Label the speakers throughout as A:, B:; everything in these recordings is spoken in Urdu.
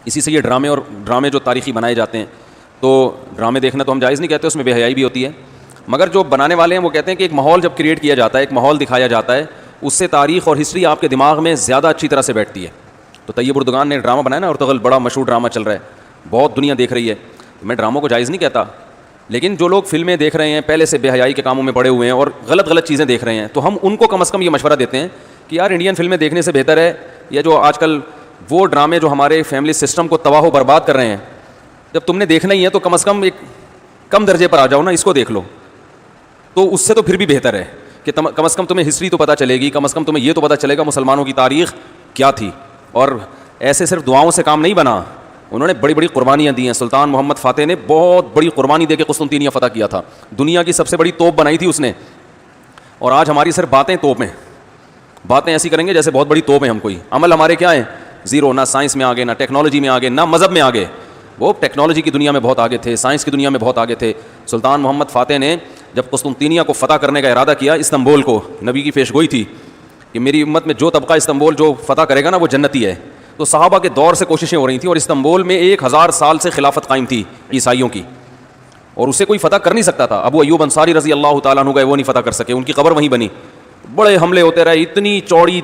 A: اسی سے یہ ڈرامے جو تاریخی بنائے جاتے ہیں، تو ڈرامے دیکھنا تو ہم جائز نہیں کہتے، اس میں بے حیائی بھی ہوتی ہے، مگر جو بنانے والے ہیں وہ کہتے ہیں کہ ایک ماحول جب کریٹ کیا جاتا ہے، ایک ماحول دکھایا جاتا ہے، اس سے تاریخ اور ہسٹری آپ کے دماغ میں زیادہ اچھی طرح سے بیٹھتی ہے. تو طیب اردگان نے ڈرامہ بنایا نا، ارطغرل بڑا مشہور ڈرامہ چل رہا ہے، بہت دنیا دیکھ رہی ہے. میں ڈراموں کو جائز نہیں کہتا، لیکن جو لوگ فلمیں دیکھ رہے ہیں، پہلے سے بے حیائی کے کاموں میں پڑے ہوئے ہیں اور غلط چیزیں دیکھ رہے ہیں، تو ہم ان کو کم از کم یہ مشورہ دیتے ہیں کہ یار انڈین فلمیں دیکھنے سے بہتر ہے یا جو آج کل وہ ڈرامے جو ہمارے فیملی سسٹم کو تباہ و برباد کر رہے ہیں، جب تم نے دیکھنا ہی ہے تو کم از کم ایک کم درجے پر آ جاؤ نا، اس کو دیکھ لو. تو اس سے تو پھر بھی بہتر ہے کہ کم از کم تمہیں ہسٹری تو پتہ چلے گی، کم از کم تمہیں یہ تو پتہ چلے گا مسلمانوں کی تاریخ کیا تھی. اور ایسے صرف دعاؤں سے کام نہیں بنا، انہوں نے بڑی بڑی قربانیاں دی ہیں. سلطان محمد فاتح نے بہت بڑی قربانی دے کے قسطنطینیہ فتح کیا تھا، دنیا کی سب سے بڑی توپ بنائی تھی اس نے. اور آج ہماری صرف باتیں توپ ہیں، باتیں ایسی کریں گے جیسے بہت بڑی توپ ہیں ہم کوئی. عمل ہمارے کیا ہیں؟ زیرو. نہ سائنس میں آگے، نہ ٹیکنالوجی میں آگے، نہ مذہب میں آگے. وہ ٹیکنالوجی کی دنیا میں بہت آگے تھے، سائنس کی دنیا میں بہت آگے تھے. سلطان محمد فاتح نے جب قسطنطینیہ کو فتح کرنے کا ارادہ کیا، استنبول کو، نبی کی پیشگوئی تھی کہ میری امت میں جو طبقہ استنبول جو فتح کرے گا نا وہ جنتی ہے. تو صحابہ کے دور سے کوششیں ہو رہی تھیں، اور استنبول میں 1000 سال سے خلافت قائم تھی عیسائیوں کی، اور اسے کوئی فتح کر نہیں سکتا تھا. ابو ایوب انصاری رضی اللہ تعالیٰ عنہ گئے، وہ نہیں فتح کر سکے، ان کی قبر وہیں بنی. بڑے حملے ہوتے رہے، اتنی چوڑی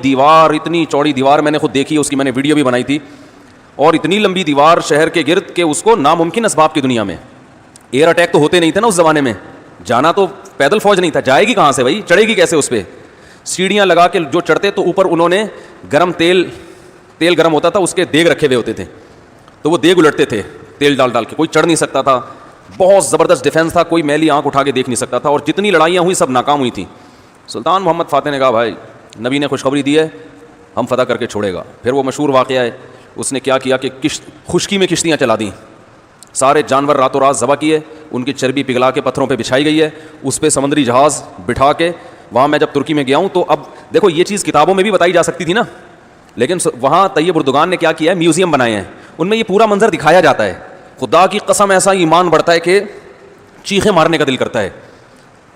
A: دیوار میں نے خود دیکھی، اس کی میں نے ویڈیو بھی بنائی تھی. اور اتنی لمبی دیوار شہر کے گرد کہ اس کو ناممکن اسباب کی دنیا میں، ایئر اٹیک تو ہوتے نہیں تھے نا اس زمانے میں، جانا تو پیدل فوج نہیں تھا، جائے گی کہاں سے بھائی، چڑھے گی کیسے اس پہ؟ سیڑھیاں لگا کے جو چڑھتے تو اوپر انہوں نے گرم تیل گرم ہوتا تھا، اس کے دیگ رکھے ہوئے ہوتے تھے، تو وہ دیگ الٹتے تھے تیل ڈال کے. کوئی چڑھ نہیں سکتا تھا، بہت زبردست ڈیفینس تھا، کوئی میلی آنکھ اٹھا کے دیکھ نہیں سکتا تھا. اور جتنی لڑائیاں ہوئی سب ناکام ہوئی تھیں. سلطان محمد فاتح نے کہا بھائی نبی نے خوشخبری دی ہے، ہم فتح کر کے چھوڑے گا. پھر وہ مشہور واقعہ ہے، اس نے کیا کیا کہ خشکی میں کشتیاں چلا دیں، سارے جانور راتوں رات ذبح کیے، ان کی چربی پگھلا کے پتھروں پہ بچھائی گئی ہے، اس پہ سمندری جہاز بٹھا کے. وہاں میں جب ترکی میں گیا ہوں تو اب دیکھو یہ چیز کتابوں میں بھی بتائی جا سکتی تھی نا، لیکن وہاں طیب اردگان نے کیا کیا ہے، میوزیم بنائے ہیں، ان میں یہ پورا منظر دکھایا جاتا ہے. خدا کی قسم ایسا ایمان بڑھتا ہے کہ چیخیں مارنے کا دل کرتا ہے.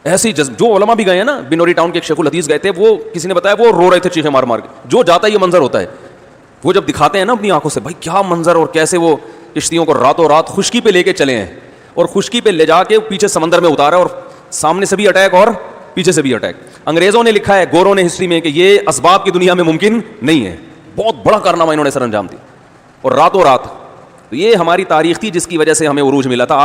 A: ایسی جو علماء بھی گئے ہیں نا، بنوری ٹاؤن کے ایک شیخ الحدیث گئے تھے، وہ کسی نے بتایا وہ رو رہے تھے چیخیں مار مار کے. جو جاتا ہے یہ منظر ہوتا ہے، وہ جب دکھاتے ہیں نا اپنی آنکھوں سے، بھائی کیا منظر، اور کیسے وہ کشتیوں کو راتوں رات خشکی پہ لے کے چلے ہیں، اور خشکی پہ لے جا کے پیچھے سمندر میں اتارا، اور سامنے سے بھی اٹیک اور پیچھے سے بھی اٹیک. انگریزوں نے لکھا ہے، گوروں نے ہسٹری میں، کہ یہ اسباب کی دنیا میں ممکن نہیں ہے. بہت بڑا کارنامہ انہوں نے سر انجام دی، اور راتوں رات. تو یہ ہماری تاریخ تھی جس کی وجہ سے ہمیں عروج ملا تھا.